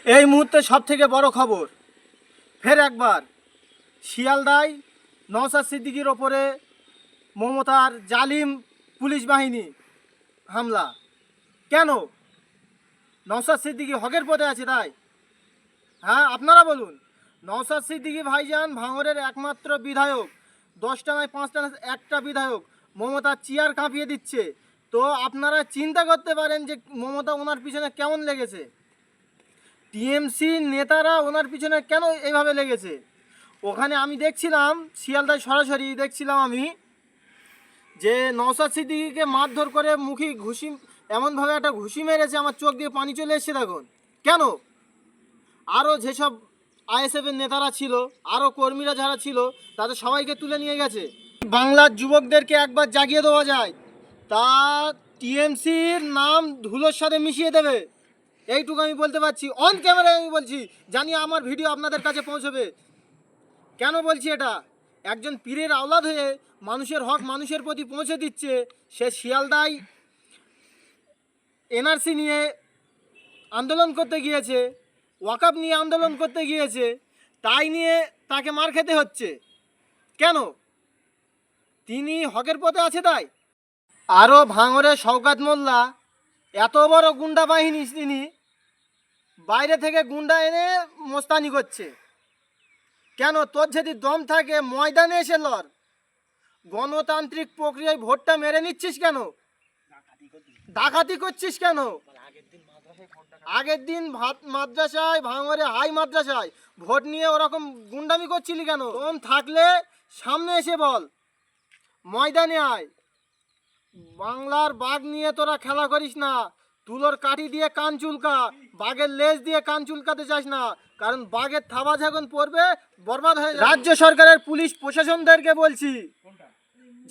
এই মুহূর্তে সবথেকে বড় খবর, ফের একবার শিয়ালদায় নওশাদ সিদ্দিকীর ওপরে মমতার জালিম পুলিশ বাহিনী হামলা। কেন? নওশাদ সিদ্দিকী হকের পথে আছে তাই? হ্যাঁ, আপনারা বলুন। নওশাদ সিদ্দিকী ভাইজান ভাঙড়ের একমাত্র বিধায়ক, 10টা নয় 5টা নয় একটা বিধায়ক, মমতা চেয়ার কাঁপিয়ে দিচ্ছে। তো আপনারা চিন্তা করতে পারেন যে মমতা ওনার পিছনে কেমন লেগেছে, টিএমসি নেতারা ওনার পিছনে কেন এইভাবে লেগেছে। ওখানে আমি দেখছিলাম, শিয়ালদায় সরাসরি দেখছিলাম আমি, যে নওশাদ সিদ্দিকীকে মারধর করে মুখে ঘুষি, এমনভাবে একটা ঘুষি মেরেছে আমার চোখ দিয়ে পানি চলে এসছে। দেখুন কেন। আরও যেসব আইএসএফের নেতারা ছিল, আরও কর্মীরা যারা ছিল, তাদের সবাইকে তুলে নিয়ে গেছে। বাংলার যুবকদেরকে একবার জাগিয়ে দেওয়া যায়, তা টিএমসির নাম ধুলোর সাথে মিশিয়ে দেবে, এইটুকু আমি বলতে পারছি। অন ক্যামেরায় আমি বলছি, জানি আমার ভিডিও আপনাদের কাছে পৌঁছবে। কেন বলছি এটা? একজন পীরের আওলাদ হয়ে মানুষের হক মানুষের প্রতি পৌঁছে দিচ্ছে, সে শিয়ালদায় এনআরসি নিয়ে আন্দোলন করতে গিয়েছে, ওয়াকআপ নিয়ে আন্দোলন করতে গিয়েছে, তাই নিয়ে তাকে মার খেতে হচ্ছে। কেন? তিনি হকের পথে আছে তাই? আরও ভাঙড়ে শওকত মোল্লা এত বড় গুন্ডা বাহিনী, তিনি বাইরে থেকে গুন্ডা এনে মোস্তানি করছে। কেন? তোর যদি দম থাকে ময়দানে এসে লড়। গণতান্ত্রিক প্রক্রিয়ায় ভোটটা মেরে নিচ্ছিস কেন? ডাকাতি করছিস কেন? আগের দিন মাদ্রাসায়, ভাঙড়ে হাই মাদ্রাসায় ভোট নিয়ে ওরকম গুন্ডামি করছিলি কেন? দম থাকলে সামনে এসে বল, ময়দানে আয়। বাংলার বাঘ নিয়ে তোরা খেলা করিস না। তুলোর কাঠি দিয়ে কান চুলকা, বাঘের লেজ দিয়ে কান চুলকাতে চাস না, কারণ বাঘের থাবা যখন পড়বে বরবাদ হয়ে যাবে। রাজ্য সরকারের পুলিশ প্রশাসনদেরকে বলছি,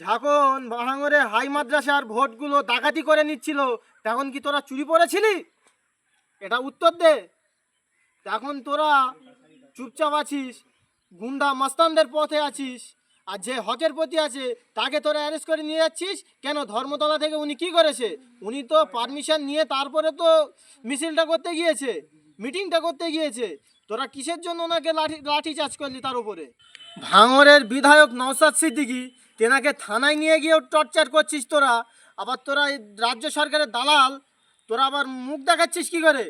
যখন ভাঙড়ে হাই মাদ্রাসার ভোটগুলো ডাকাতি করে নিচ্ছিল, তখন কি তোরা চুরি পড়েছিলি? এটা উত্তর দে। এখন তোরা চুপচাপ আছিস, গুন্ডা মাস্তানদের পথে আছিস, আর যে হকের প্রতি আছে তাকে তোরা অ্যারেস্ট করে নিয়ে যাচ্ছিস কেন? ধর্মতলা থেকে উনি কি করেছে? উনি তো পারমিশন নিয়ে তারপরে তো মিছিলটা করতে গিয়েছে, মিটিংটা করতে গিয়েছে। তোরা কিসের জন্য ওনাকে লাঠি চার্জ করলি তার উপরে? ভাঙড়ের বিধায়ক নওশাদ সিদ্দিকী, তেনাকে থানায় নিয়ে গিয়েও টর্চার করছিস তোরা। আবার তোরা রাজ্য সরকারের দালাল, তোরা আবার মুখ দেখাচ্ছিস কি করে?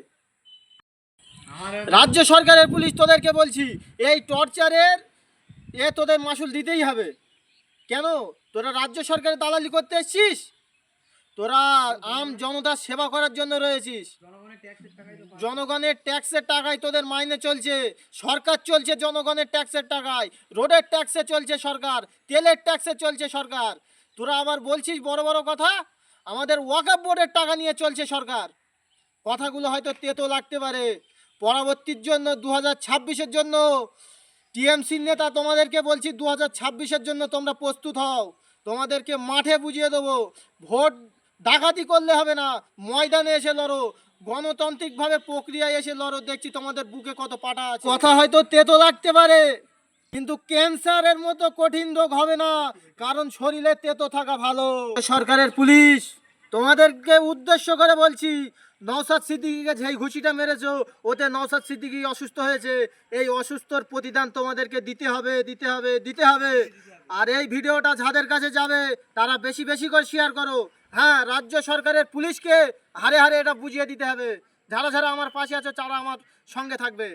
রাজ্য সরকারের পুলিশ, তোদেরকে বলছি, এই টর্চারের তোদের মাসুল দিতেই হবে। কেন? তোরা রাজ্য সরকারের দালালি করতে এসছিস? তোরা আম জনতার সেবা করার জন্য রয়েছিস। জনগণের ট্যাক্সের টাকায় তোদের মাইনে চলছে, সরকার চলছে জনগণের ট্যাক্সের টাকায়, রোডের ট্যাক্সে চলছে সরকার, তেলের ট্যাক্সে চলছে সরকার। তোরা আবার বলছিস বড় বড় কথা, আমাদের ওয়াকআপ বোর্ডের টাকা নিয়ে চলছে সরকার। কথাগুলো হয়তো তেতো লাগতে পারে, পরবর্তীর জন্য 2026-এর জন্য টিএমসির নেতা তোমাদেরকে বলছি, 2026-এর জন্য তোমরা প্রস্তুত হও। তোমাদেরকে মাঠে বুঝিয়ে দেবো, ভোট ডাকাতি করলে হবে না, ময়দানে এসে লড়ো, গণতান্ত্রিকভাবে প্রক্রিয়ায় এসে লড়ো। দেখছি তোমাদের বুকে কত পাটা আছে। কথা হয়তো তেতো লাগতে পারে, কিন্তু ক্যান্সারের মতো কঠিন রোগ হবে না, কারণ শরীরে তেতো থাকা ভালো। সরকারের পুলিশ, তোমাদেরকে উদ্দেশ্য করে বলছি, নওশাদ সিদ্দিকীকে যেই ঘুষিটা মেরেছো, ওতে নওশাদ সিদ্দিকী অসুস্থ হয়েছে। এই অসুস্থর প্রতিদান তোমাদেরকে দিতে হবে, দিতে হবে, দিতে হবে। আর এই ভিডিওটা যাদের কাছে যাবে তারা বেশি বেশি করে শেয়ার করো। হ্যাঁ, রাজ্য সরকারের পুলিশকে হারে হারে এটা বুঝিয়ে দিতে হবে। যারা যারা আমার পাশে আছে তারা আমার সঙ্গে থাকবে।